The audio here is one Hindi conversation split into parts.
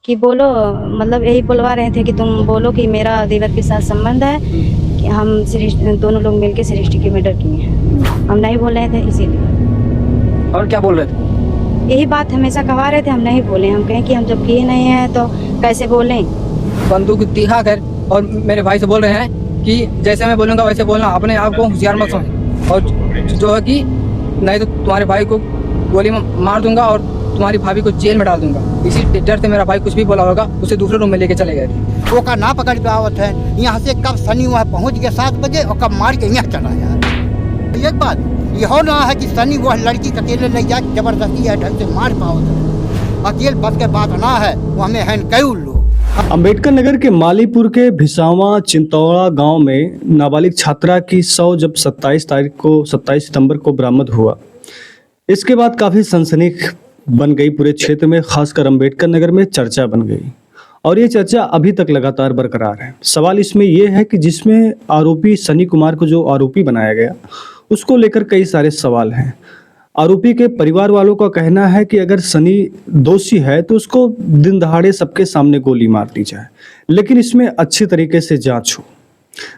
कि बोलो, मतलब यही बुलवा रहे थे कि तुम बोलो कि मेरा देवर के साथ संबंध है, कि हम दोनों लोग मिलके सृष्टि की मर्डर किए हैं। हम नहीं बोल रहे थे इसीलिए। और क्या बोल रहे थे? यही बात हमेशा कहवा रहे थे, हम नहीं बोले। हम कहें कि हम जब किए नहीं हैं तो कैसे बोलें। बंदूक दिखा कर और मेरे भाई से बोल रहे हैं कि जैसे मैं बोलूँगा वैसे बोलना, अपने आप को होशियार मत समझ, और जो है कि नहीं तो तुम्हारे भाई को गोली मार दूंगा और तुम्हारी भाभी को जेल में डाल दूंगा। इसी डर से मेरा भाई कुछ भी बोला होगा उसे दूसरे रूम में लेके चले गए थे। वो का ना पकड़ पे आवत है, यहाँ से कब सनी वहाँ पहुँच गया 7 बजे और कब मार के यहाँ चला यार। एक बात ये हो रहा है कि सनी वह लड़की का अकेले ले जाके जबरदस्ती है ढंग से मार पाओ। अकेले बस के बात ना है, वो हमें है कई लोग। अंबेडकर नगर के मालीपुर के भिसावा चिंतौड़ा गांव में नाबालिग छात्रा की शव जब 27 सितंबर को बरामद हुआ, इसके बाद काफ़ी सनसनी बन गई पूरे क्षेत्र में, खासकर अंबेडकर नगर में चर्चा बन गई और ये चर्चा अभी तक लगातार बरकरार है। सवाल इसमें यह है कि जिसमें आरोपी सनी कुमार को जो आरोपी बनाया गया उसको लेकर कई सारे सवाल हैं। आरोपी के परिवार वालों का कहना है कि अगर सनी दोषी है तो उसको दिन दहाड़े सबके सामने गोली मार दी जाए, लेकिन इसमें अच्छी तरीके से जांच हो।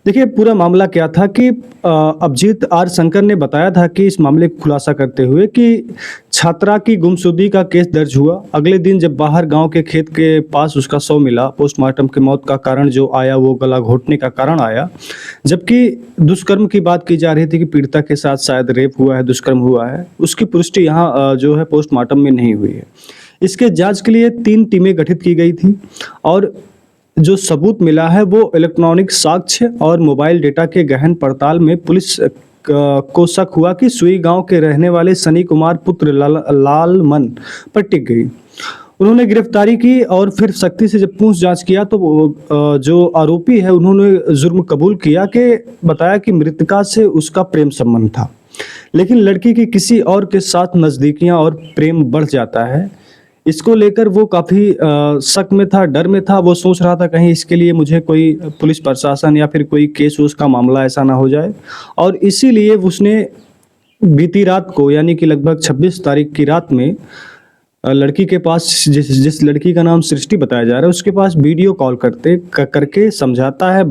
देखिए पूरा मामला क्या था कि अभिजीत आर शंकर ने बताया था कि इस मामले को खुलासा करते हुए कि छात्रा की गुमशुदगी का केस दर्ज हुआ। अगले दिन जब बाहर गांव के खेत के पास उसका शव मिला, पोस्टमार्टम की मौत का कारण जो आया वो गला घोटने का कारण आया, जबकि दुष्कर्म की बात की जा रही थी कि पीड़िता के साथ शायद रेप हुआ है, दुष्कर्म हुआ है। उसकी पुष्टि यहाँ जो है पोस्टमार्टम में नहीं हुई है। इसके जाँच के लिए 3 टीमें गठित की गई थी और जो सबूत मिला है वो इलेक्ट्रॉनिक साक्ष्य और मोबाइल डेटा के गहन पड़ताल में पुलिस को शक हुआ कि सुई गांव के रहने वाले सनी कुमार पुत्र लाल मन पर टिक गई। उन्होंने गिरफ्तारी की और फिर सख्ती से जब पूछ जांच किया तो जो आरोपी है उन्होंने जुर्म कबूल किया कि बताया कि मृतका से उसका प्रेम संबंध था, लेकिन लड़की की किसी और के साथ नज़दीकियां और प्रेम बढ़ जाता है। इसको लेकर वो काफ़ी शक में था, डर में था। वो सोच रहा था कहीं इसके लिए मुझे कोई पुलिस प्रशासन या फिर कोई केस उसका मामला ऐसा ना हो जाए, और इसीलिए उसने बीती रात को यानी कि लगभग 26 तारीख की रात में लड़की के पास जिस लड़की का नाम सृष्टि बताया जा रहा है उसके पास वीडियो कॉल करके समझाता है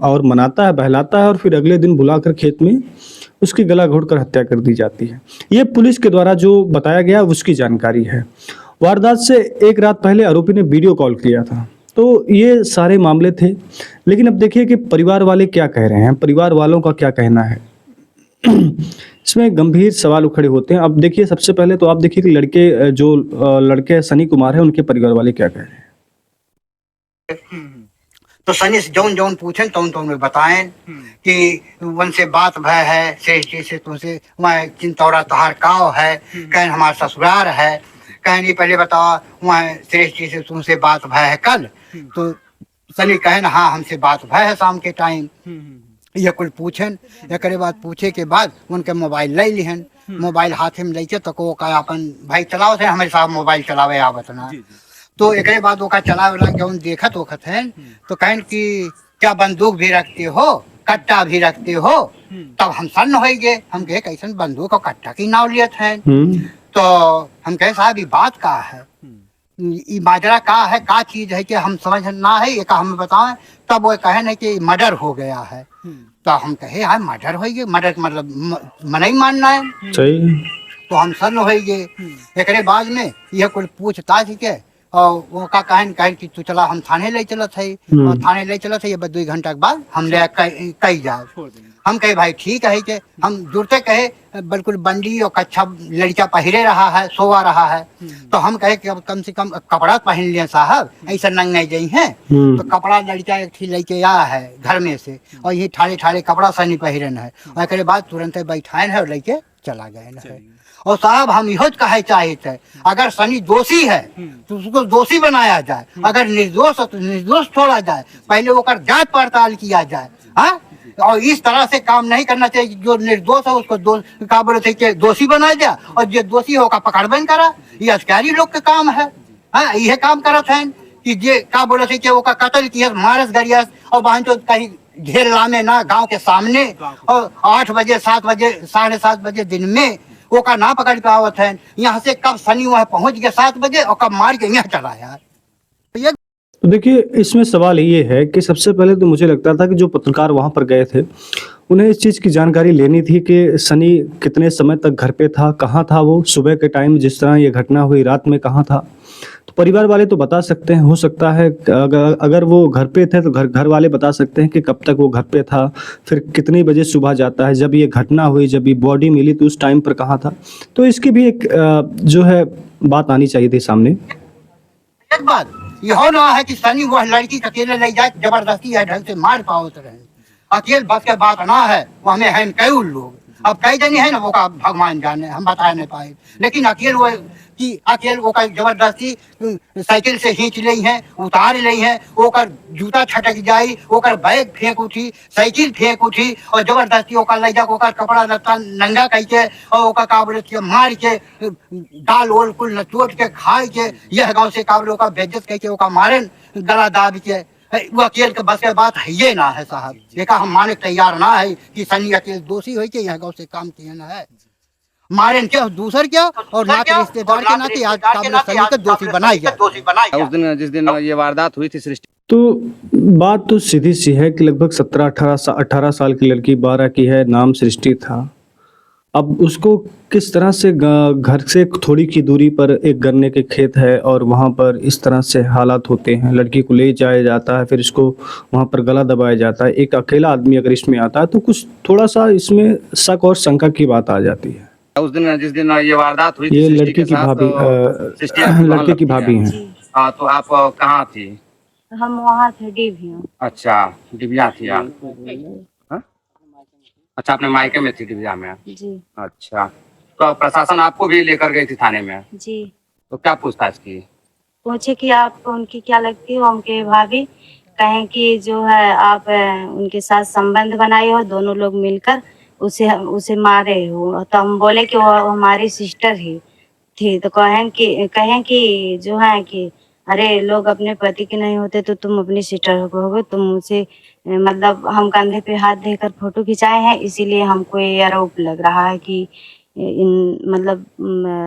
और मनाता है, बहलाता है और फिर अगले दिन बुलाकर खेत में उसकी गला घोंटकर हत्या कर दी जाती है। ये पुलिस के द्वारा जो बताया गया उसकी जानकारी है। वारदात से एक रात पहले आरोपी ने वीडियो कॉल किया था। तो ये सारे मामले थे, लेकिन अब देखिए कि परिवार वाले क्या कह रहे हैं, परिवार वालों का क्या कहना है। इसमें गंभीर सवाल खड़े होते हैं। अब देखिए सबसे पहले तो आप देखिए कि लड़के सनी कुमार है उनके परिवार वाले क्या कह रहे हैं। तो सनी से जौन जौन पूछें तौन बताएं कि वन से बात भय है, से तुमसे वहाँ चिंतौड़ा तहार काव है, कहीं हमारा ससुराल है, कहीं नहीं पहले बताओ वहाँ श्रेष्ठ जी से तुमसे बात भय है कल। तो सनी कहे ना हाँ हमसे बात भय है शाम के टाइम। ये कुल पूछन, एक बाद पूछे के बाद उनके मोबाइल ले लिहन, मोबाइल हाथे में लेके तो को का अपन भाई चलाओ थे हमारे साहब मोबाइल चलावे आवत ना। तो एक बाद वो का चलावे लग जौन देखत वक्त है तो कहन कि क्या बंदूक भी रखते हो, कट्टा भी रखते हो? तब हम सन्न हो गए। हम कहे कैसे बंदूक और कट्टा की नाव लियत है। तो हम कहे साहब ये बात का है, ये माजरा का है, का चीज है कि हम समझ ना है, ये का हमें बताएं। तब वो कहे ना कि मर्डर हो गया है। तो हम कहे हाँ मर्डर हो गया, मर्डर मतलब मना ही मानना है। सही। तो हम सन्न हो गए। एक बाद में यह कुछ पूछताछ के और वो का कहन कि तू चला हम थाने ले चलत है, और थाने ले चलत है। ये 2 घंटा के बाद हम ले कही जाए। हम कहे भाई ठीक है कि हम जुड़ते कहे बिल्कुल बंडी और कच्छा लड़का पहिरे रहा है, सोवा रहा है। तो हम कहे कि अब कम से कम कपड़ा पहन लिया साहब, ऐसा नंग नहीं गई है। तो कपड़ा लड़का एक थी लेके आया है घर में से, और ये ठाड़े ठाड़े कपड़ा सनी पहिरन है। और एक बाद तुरंत बैठाए है और लेके चला गए है। और साहब हम यहो कहे चाहे थे अगर सनी दोषी है तो उसको दोषी बनाया जाए, अगर निर्दोष है तो निर्दोष छोड़ा जाए, पहले वो कर जांच पड़ताल किया जाए। हाँ, और इस तरह से काम नहीं करना चाहिए। जो निर्दोष है उसको दोषी बनाया जाए, और जो दोषी होगा पकड़बन करा। ये अधिकारी लोग के काम है। हाँ, यह काम करत है कि जे का बोले थे कि वो का कत्ल किया, मारस गरियास, और वहां तो कहीं घेर लामे ना गांव के सामने, और 8 बजे 7 बजे 7:30 बजे दिन में वो का ना पकड़ पावत है। यहाँ से कब सनी वहाँ पहुंच गया 7 बजे और कब मार के यहाँ चला यार। तो देखिए इसमें सवाल ये है कि सबसे पहले तो मुझे लगता था कि जो पत्रकार वहाँ पर गए थे उन्हें इस चीज़ की जानकारी लेनी थी कि सनी कितने समय तक घर पे था, कहाँ था वो, सुबह के टाइम जिस तरह ये घटना हुई रात में कहाँ था। तो परिवार वाले तो बता सकते हैं, हो सकता है अगर वो घर पे थे तो घर वाले बता सकते हैं कि कब तक वो घर पे था, फिर कितनी बजे सुबह जाता है, जब ये घटना हुई, जब ये बॉडी मिली तो उस टाइम पर कहाँ था। तो इसकी भी एक जो है बात आनी चाहिए थी सामने। एक बात यह ना है कि सनी वह लड़की को अकेले ले जाए, जबरदस्ती है ढंग से मार पाओ तो रहे। अकेले बस के बात ना है, वो हमें है कई लोग, अब कई जने है ना वो का भगवान जाने, हम बता नहीं पाए। लेकिन अकेले वो कि अकेले वो का जबरदस्ती साइकिल से खींच ली है, उतार ली है, ओकर जूता छटक जाई, ओकर बैग फेंक उठी, साइकिल फेंक उठी और जबरदस्ती ओकर ले जा, ओकर कपड़ा लत्ता नंगा कई के और ओकर काबले के मार के डाल ओल कुल नचोट के खाए के यह गांव से काबले ओकर बेइज्जत कई के ओकर मारे गला दाब के। वो अकेले के बस के बात है ये ना है साहब, देखा हम माने तैयार ना है कि सनी अकेले दोषी हो के यह गांव से काम किए ना है। मारे क्या दूसर क्या और ना के रिश्तेदार के नाते आज काबले सनी को दोषी बनाई गया। उस दिन जिस दिन ये वारदात हुई थी सृष्टि, तो बात तो सीधी सी है कि लगभग 17-18 साल की लड़की 12 की है, नाम सृष्टि था। अब उसको किस तरह से घर से थोड़ी की दूरी पर एक गन्ने के खेत है और वहाँ पर इस तरह से हालात होते हैं, लड़की को ले जाया जाता है, फिर इसको वहाँ पर गला दबाया जाता है। एक अकेला आदमी अगर इसमें आता है तो कुछ थोड़ा सा इसमें शक और शंका की बात आ जाती है। उस दिन जिस दिन ये वारदात हुई थी ये सृष्टि लड़की के की साथ, भाभी तो सृष्टि आपकी लड़के की लगती भाभी है। हैं। हाँ, तो आप कहाँ थी? हम वहाँ थे डिभिया। अच्छा, डिबिया थी आप? हाँ? अच्छा, अपने मायके में थी डिबिया में? जी अच्छा, तो प्रशासन आपको भी लेकर गई थी थाने में, जी। तो क्या पूछताछ की? पूछे कि आप उनकी क्या लगती हो, उनके भाभी कहें कि जो है आप उनके साथ संबंध बनाए हो, दोनों लोग मिलकर उसे मारे हो। तो हम बोले कि वो हमारी सिस्टर ही थी। तो कहें कि जो है कि अरे लोग अपने पति के नहीं होते तो तुम अपनी सिस्टर होगे, तुम उसे मतलब हम कंधे पे हाथ देकर फोटो खिंचाए हैं, इसीलिए हमको ये आरोप लग रहा है कि इन मतलब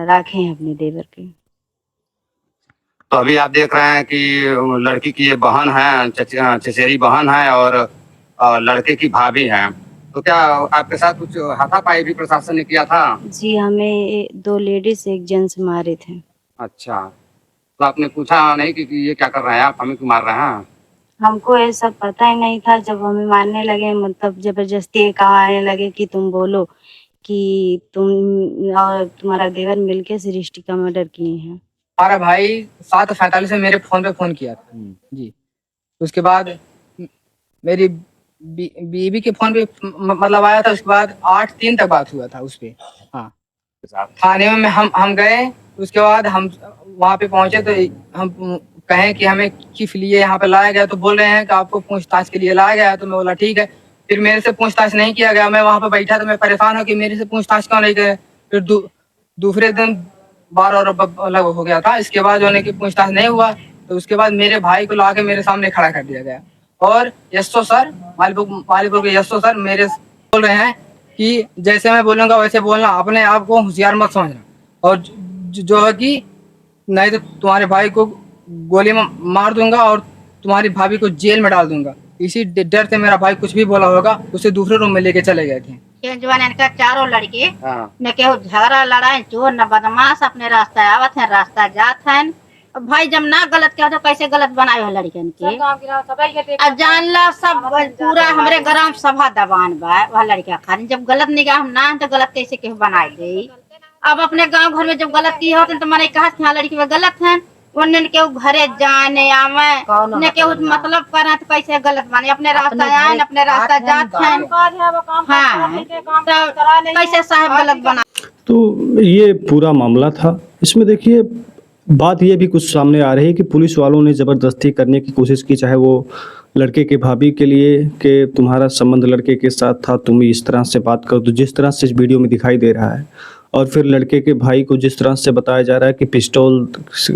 राखे हैं अपने देवर के। तो अभी आप देख रहे हैं कि लड़की की ये बहन है, चचेरी बहन है और लड़के की भाभी है। तो क्या आपके साथ कुछ हाथापाई भी प्रशासन ने किया था? जी, हमें 2 लेडीज एक जेंट्स मारे थे। अच्छा, तो आपने पूछा नहीं कि ये क्या कर रहे हैं आप, हमें क्यों मार रहे हैं? हमको ये सब पता ही नहीं था। जब हमें मारने लगे, मतलब जबरदस्ती कहाने लगे कि तुम बोलो कि तुम और तुम्हारा देवर मिलके सृष्टि का मर्डर किए हैं। हमारा भाई 7:45 में मेरे फोन पे फोन किया था जी। उसके बाद मेरी बीवी के फोन पे मतलब आया था। उसके बाद 8-3 तक बात हुआ था उस पे। हाँ, थाने में हम गए। उसके बाद हम वहाँ पे पहुंचे तो हम कहें कि हमें किस लिए यहाँ पे लाया गया, तो बोल रहे हैं कि आपको पूछताछ के लिए लाया गया है। तो मैं बोला ठीक है। फिर मेरे से पूछताछ नहीं किया गया। मैं वहाँ पे बैठा तो मैं परेशान हो कि मेरे से पूछताछ क्यों नहीं गए। फिर दूसरे दिन 12 अलग हो गया था। इसके बाद जो है कि पूछताछ नहीं हुआ, तो उसके बाद मेरे भाई को लाके मेरे सामने खड़ा कर दिया गया। और यशो सर, मालीपुर के यशो सर मेरे बोल रहे हैं कि जैसे मैं बोलूँगा वैसे बोलना, अपने आप को होशियार मत समझना, और जो है कि नहीं तो तुम्हारे भाई को गोली में मार दूंगा और तुम्हारी भाभी को जेल में डाल दूंगा। इसी डर से मेरा भाई कुछ भी बोला होगा, उसे दूसरे रूम में लेके चले गए थे। जवान इनका चारों लड़के हाँ। न केहू झगड़ा लड़ाई चोर न बदमाश, अपने रास्ता आवत है रास्ता जात है। अब भाई जब ना गलत किया तो कैसे गलत बनाए हो लड़कन के। अब जान ला सब पूरा हमरे ग्राम सभा दबान बा वह लड़का खाली। जब गलत निगाह हम ना तो गलत कैसे केहू बनाए गई। अब अपने गांव घर में जब गलत की होते तो मैंने कहा कि हाँ लड़की में गलत है, उन्हें केहू घरे जाने आवे न केहू मतलब करे तो कैसे गलत बने। अपने रास्ता आए अपने रास्ता जात है। हाँ, तो कैसे साहब गलत बना। तो ये पूरा मामला था। इसमें देखिए बात ये भी कुछ सामने आ रही है कि पुलिस वालों ने ज़बरदस्ती करने की कोशिश की, चाहे वो लड़के के भाभी के लिए कि तुम्हारा संबंध लड़के के साथ था, तुम इस तरह से बात करो, तो जिस तरह से इस वीडियो में दिखाई दे रहा है, और फिर लड़के के भाई को जिस तरह से बताया जा रहा है कि पिस्टल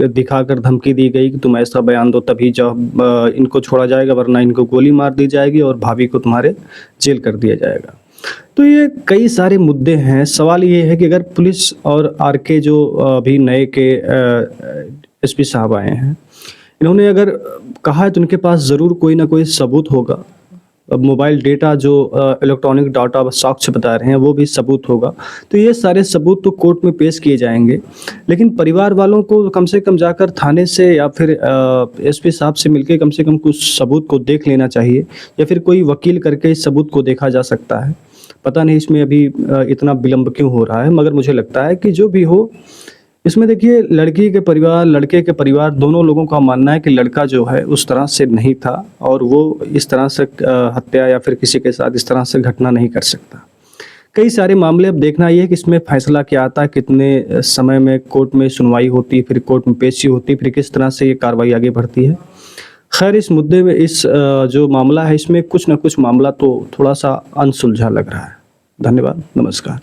दिखाकर धमकी दी गई कि तुम ऐसा बयान दो तभी जब इनको छोड़ा जाएगा, वरना इनको गोली मार दी जाएगी और भाभी को तुम्हारे जेल कर दिया जाएगा। तो ये कई सारे मुद्दे हैं। सवाल ये है कि अगर पुलिस और आरके जो अभी नए के एसपी साहब आए हैं, इन्होंने अगर कहा है तो उनके पास ज़रूर कोई ना कोई सबूत होगा। अब मोबाइल डेटा जो इलेक्ट्रॉनिक डाटा साक्ष्य बता रहे हैं वो भी सबूत होगा। तो ये सारे सबूत तो कोर्ट में पेश किए जाएंगे, लेकिन परिवार वालों को कम से कम जाकर थाने से या फिर एसपी साहब से मिलके कम से कम कुछ सबूत को देख लेना चाहिए, या फिर कोई वकील करके इस सबूत को देखा जा सकता है। पता नहीं इसमें अभी इतना विलम्ब क्यों हो रहा है, मगर मुझे लगता है कि जो भी हो, इसमें देखिए लड़की के परिवार लड़के के परिवार दोनों लोगों का मानना है कि लड़का जो है उस तरह से नहीं था और वो इस तरह से हत्या या फिर किसी के साथ इस तरह से घटना नहीं कर सकता। कई सारे मामले अब देखना ये है कि इसमें फैसला क्या आता है, कितने समय में कोर्ट में सुनवाई होती है, फिर कोर्ट में पेशी होती है, फिर किस तरह से ये कार्रवाई आगे बढ़ती है। खैर इस मुद्दे में इस जो मामला है इसमें कुछ ना कुछ मामला तो थोड़ा सा अनसुलझा लग रहा है। धन्यवाद, नमस्कार।